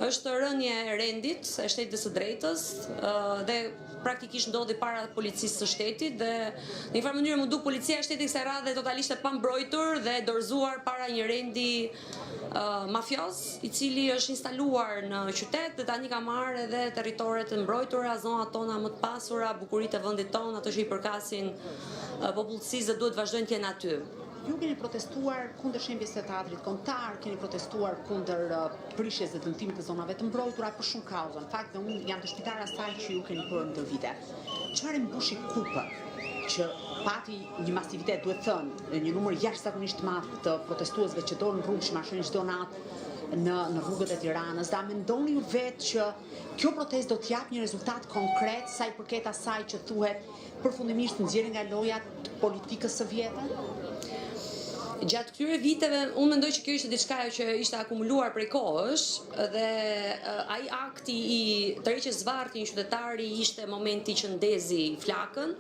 është rënje e rendit e shtetit së drejtës dhe praktikisht ndodhi para policisë së shtetit dhe në një farë mënyrë më duk policia e shtetit kësaj radhe totalisht e pambrojtur dhe dorëzuar para një rendi mafios i cili është instaluar në qytet dhe tani ka marrë edhe territoret e mbrojtura, zonat tona më të pasura, bukuritë e vendit tonë, ato që i përkasin popullsisë dhe duhet vazhdojnë të jenë aty. Ju keni protestuar kundër shembjes së teatrit kombëtar, keni protestuar kundër prishjes dhe dëmtimit të zonave të mbrojtura për shumë kauza. Në fakt, unë jam dëshmitare asaj që ju keni bërë ndër vite. Çfarë mbushi kupën që pati një masivitet, duhet thënë, një numër jashtëzakonisht të madh të protestuesve që dolën në rrugë, që marshojnë çdo natë në rrugët e Tiranës, da mendoni ju vetë që kjo protestë do të japë një rezultat konkret sa i përket asaj që thuhet përfundimisht nxjerrjen nga loja të politikës së vjetër? Gjatë këtyre viteve, unë mendoj që kjo ishte diçka që ishte akumuluar prej kohësh dhe ai akti i tërheqjes zvarti një qytetari ishte momenti që ndezi flakën,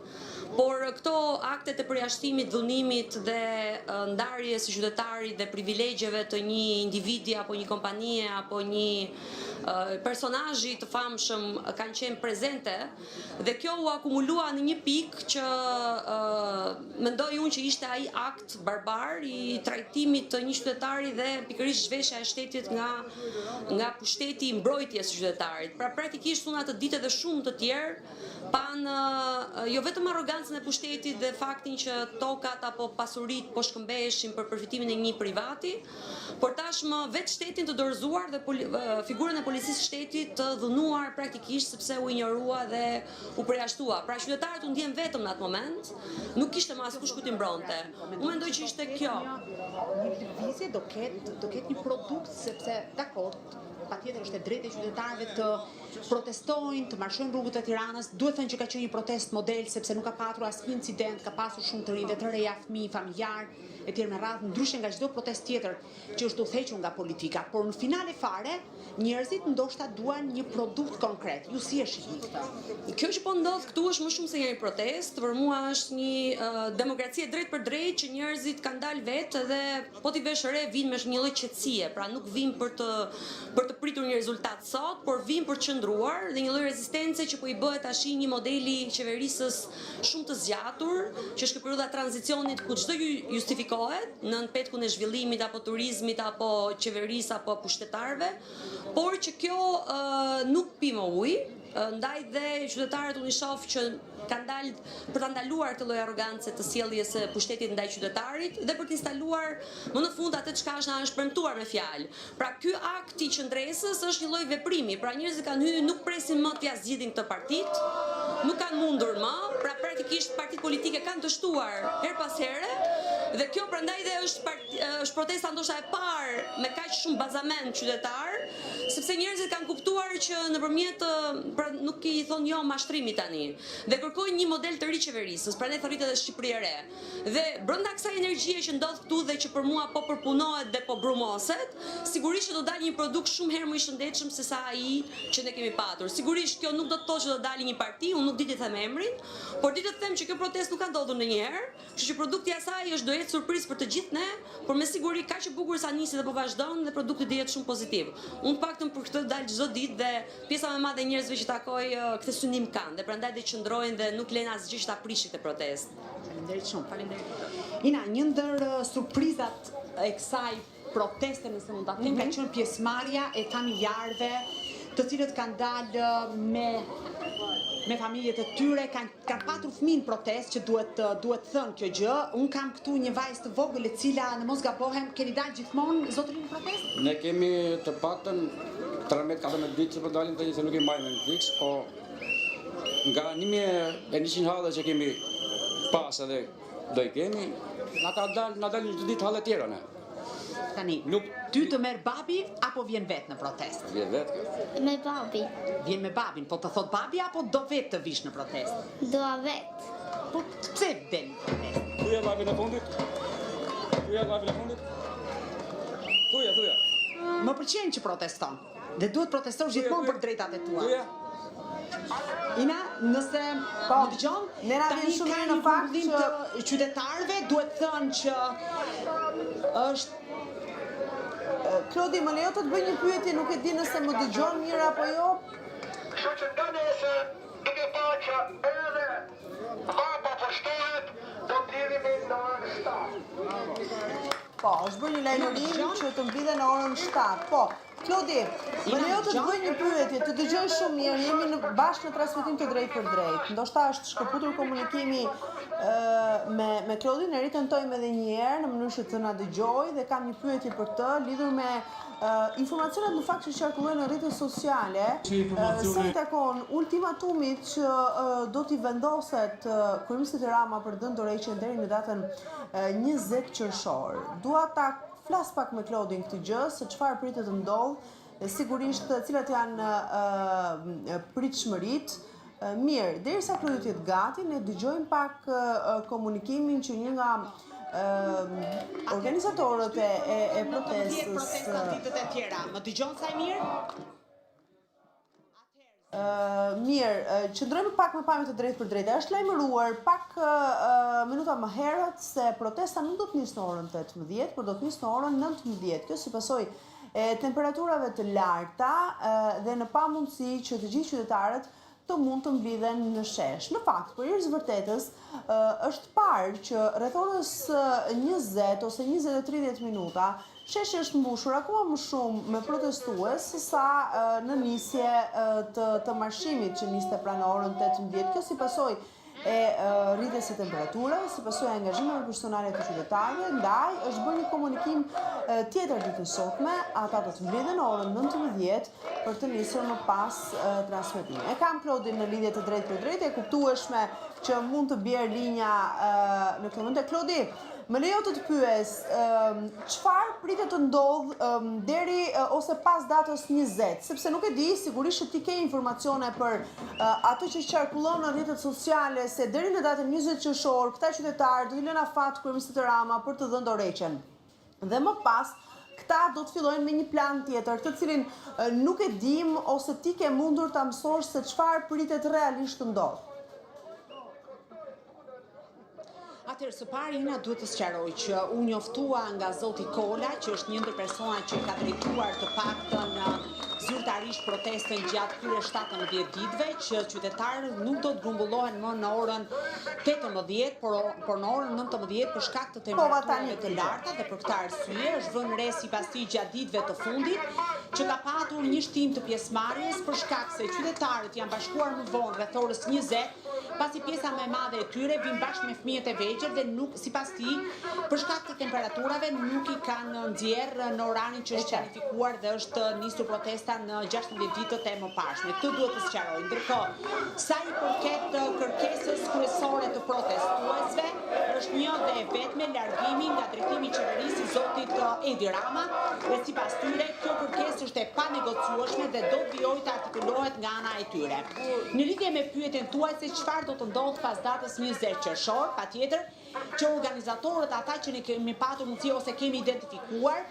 por këto aktet e përjashtimit, dhunimit dhe ndarjes së qytetarit dhe privilegjeve të një individi apo një kompanie apo një personazhi të famshëm kanë qenë prezente dhe kjo u akumulua në një pikë që mendoj unë që ishte ai akt barbar i trajtimit të një qytetari dhe pikërisht zhveshja e shtetit nga pushteti i mbrojtjes së qytetarit. Pra praktikisht unë atë ditë dhe shumë të tjerë panë jo vetëm arrogancën e pushtetit dhe faktin që tokat apo pasuritë po shkëmbeheshin për përfitimin e një privati, por tashmë vetë shtetin të dorëzuar dhe figurën e policisë shtetit të dhunuar praktikisht sepse u injorua dhe u përjashtua. Pra qytetarët u ndjen vetëm në atë moment, nuk kishte më askush ku t'i mbronte. Unë mendoj që ishte kjo. Një lëvizje do ketë një produkt sepse dakord, patjetër është e drejtë e qytetarëve të protestojnë, të marshojnë rrugët e Tiranës. Duhet thënë që ka qenë një protest model sepse nuk ka patur asnjë incident, ka pasur shumë të rinj dhe të reja, fëmijë, familjar, etj me radhë, ndryshe nga çdo protest tjetër që është udhëhequr nga politika. Por në finale fare, njerëzit ndoshta duan një produkt konkret. Ju si e shihni këtë? Kjo që po ndodh këtu është më shumë se një protest, për mua është një demokraci e drejtë për drejtë që njerëzit kanë dalë vetë dhe po t'i vesh re vinë me një lloj qetësie, pra nuk vinë për të pritur një rezultat sot, por vinë për të qëndruar dhe një lloj rezistence që po i bëhet tash një modeli qeverisës shumë të zgjatur, që është perioda e tranzicionit ku çdo justifikohet në petkun e zhvillimit apo turizmit apo qeverisë apo pushtetarëve, por që kjo nuk pi më ujë. Ndaj dhe qytetarët unë i shoh që kanë dalë për ta ndaluar këtë lloj arrogancë të sjelljes së pushtetit ndaj qytetarit dhe për të instaluar më në fund atë çka është premtuar me fjalë. Pra ky akt i qëndresës është një lloj veprimi. Pra njerëzit kanë hyrë, nuk presin më t'ia zgjidhin këtë partitë, nuk kanë mundur më, pra praktikisht partitë politike kanë dështuar her pas here dhe kjo prandaj dhe është protesta ndoshta e parë me kaq shumë bazament qytetar, sepse njerëzit kanë kuptuar që nëpërmjet nuk i thon jo mashtrimit tani dhe kërkojnë një model të ri qeverisës, prandaj thorritet edhe Shqipëria e re. Dhe brenda kësaj energjie që ndodh këtu dhe që për mua po përpunohet dhe po brumoset, sigurisht që do dalë një produkt shumë herë më i shëndetshëm se sa ai që ne kemi patur. Sigurisht kjo nuk do të thotë që do dalë një parti, unë nuk di të them emrin, por di të them që kjo protestë nuk ka ndodhur ndonjëherë, kështu që produkti i asaj është do jetë surprizë për të gjithë ne, por me siguri kaq e bukur sa nisi dhe po vazhdon dhe produkti do jetë shumë pozitiv. Unë paktën për këtë dal çdo ditë dhe pjesa më e madhe e njerëzve që takoj këtë synim kanë dhe prandaj do qëndrojnë dhe nuk lënë asgjë që ta prishi këtë protestë. Faleminderit shumë. Faleminderit. Ina, një ndër surprizat e kësaj proteste, nëse mund ta them, ka qenë pjesëmarrja e familjarëve, të cilët kanë dalë me familjet e tyre, kanë patur fëmijë në protestë, që duhet thënë kjo gjë. Unë kam këtu një vajzë të vogël e cila, në mos gabohem, keni dalë gjithmonë zotërin në protestë? Ne kemi të paktën 13-14 ditë që po dalim tani, se nuk i mbajmë në fiks, po nga 1100 halle që kemi pas edhe do i kemi, na dalë një ditë halle tjera ne. Tani, ty të merr babi apo vjen vetë në protestë? Vjen vetë. Me babi. Vjen me babin, po të thot babi apo do vetë të vish në protestë? Do vetë. Po pse vjen në protestë? Thuja babin e fundit? Thuja babin e fundit? Thuja. Më pëlqen që proteston. Dhe duhet protestosh gjithmonë për drejtat e tua. Thuja. Ina, nëse më dëgjon, tani ka një vullim të qytetarëve, duhet thënë që është Klodi, më lejo të bëj një pyetje, nuk e di nëse më dëgjon mirë apo jo. Kështu që nga nesër, duke parë që edhe hapa përshtohet, do t'jemi në orën 7. Po, është bërë një lajmërim që të mblidhe në orën 7. Po, Klodi, më lejo të të bëj një pyetje, të dëgjoj shumë mirë, jemi bashkë në transmetim të drejt për drejt. Ndoshta është shkëputur komunikimi me Klodin, e ritentojmë edhe një herë në mënyrë që të na dëgjoj dhe kam një pyetje për të lidhur me informacionet në fakt që qarkullojnë në rrjetet sociale sa i takon ultimatumit që do t'i vendoset kryeministit Rama për dhënë dorëheqjen deri në datën 20 qershor. Dua ta flas pak me Klodin këtë gjë, se çfarë pritet të ndodhë, sigurisht cilat janë pritshmëritë. Mirë, derisa Klodi të jetë gati, ne dëgjojmë pak komunikimin që një nga organizatorët e protestës. Ditët e tjera. Më dëgjon sa mirë? Mirë, qëndrojmë pak me pamje të drejtë për drejtë. Është lajmëruar pak minuta më herët se protesta nuk do të nisë në orën 18, por do të nisë në orën 19. Kjo si pasojë e temperaturave të larta dhe në pamundësi që të gjithë qytetarët të mund të mblidhen në shesh. Në fakt, për hir të vërtetës, është parë që rreth orës 20 ose 20:30 minuta sheshi është mbushur akoma më shumë me protestues sesa në nisje të marshimit që niste pra në orën 18. Kjo si pasojë e rritjes së temperaturës, si pasojë e angazhimeve personale të qytetarëve, ndaj është bërë një komunikim tjetër ditën sotme, ata do të mblidhen në orën 19 për të nisur më pas transmetim. E kam Klodin në lidhje të drejtë për drejtë, e kuptueshme që mund të bjerë linja në këtë moment. Klodi, më lejo të të pyes, çfarë pritet të ndodh deri ose pas datës 20, sepse nuk e di, sigurisht që ti ke informacione për ato që qarkullon në rrjetet sociale se deri në datën 20 qershor këta qytetarë do t'i lënë afat kryeministit Rama për të dhënë dorëheqjen. Dhe më pas këta do të fillojnë me një plan tjetër, të cilin nuk e dim ose ti ke mundur ta mësosh se çfarë pritet realisht të ndodh. Atëherë, së pari Ina duhet të sqaroj që unë njoftua nga zoti Kola, që është një ndër personat që ka drejtuar të paktën zyrtarisht protestën gjatë këtyre 17 ditëve, që qytetarët nuk do të grumbullohen më në orën 18, por në orën 19 për shkak të temperaturave të larta, dhe për këtë arsye është vënë re sipas tij gjatë ditëve të fundit që ka patur një shtim të pjesëmarrjes për shkak se qytetarët janë bashkuar më vonë rreth orës 20, pasi pjesa më e madhe e tyre vin bashkë me fëmijët e vegjël dhe nuk, sipas tij, për shkak të temperaturave nuk i kanë nxjerrë në orarin që është planifikuar dhe është nisur protesta në 16 ditët e mëparshme. Këtë duhet të sqaroj. Ndërkohë, sa i përket kërkesës kryesore të protestuesve, është një dhe e vetme largimi nga drejtimi i qeverisë i zotit Edi Rama, dhe sipas tyre kjo kërkesë është e panegociueshme dhe do të vijojë të artikulohet nga ana e tyre. Në lidhje me pyetjen tuaj se çfarë do të ndodhë pas datës 20 qershor, patjetër që organizatorët, ata që ne kemi patur mundësi ose kemi identifikuar,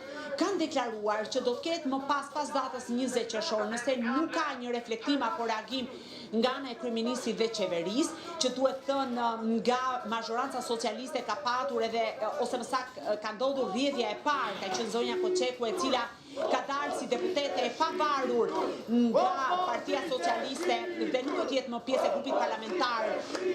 kanë deklaruar që do të ketë më pas datës 20 qershor, nëse nuk ka një reflektim apo reagim nga ana e kryeministit dhe qeverisë, që duhet thënë nga mazhoranca socialiste ka patur edhe ose më saktë ka ndodhur rrjedhja e parë, ka qenë zonja Koçeku, e cila ka dalë si deputete e pavarur nga Partia Socialiste dhe nuk do të jetë më pjesë e grupit parlamentar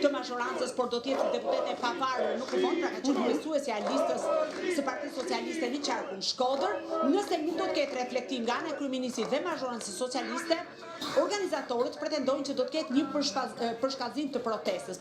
të mazhorancës, por do të jetë deputete e pavarur, nuk vonë, pra ka qenë kryesuesja e listës së Partisë Socialiste në qarkun Shkodër. Nëse nuk do të ketë reflektim nga ana e kryeministit dhe mazhorancës socialiste, organizatorët pretendojnë që do të ketë një përshkallëzim të protestës.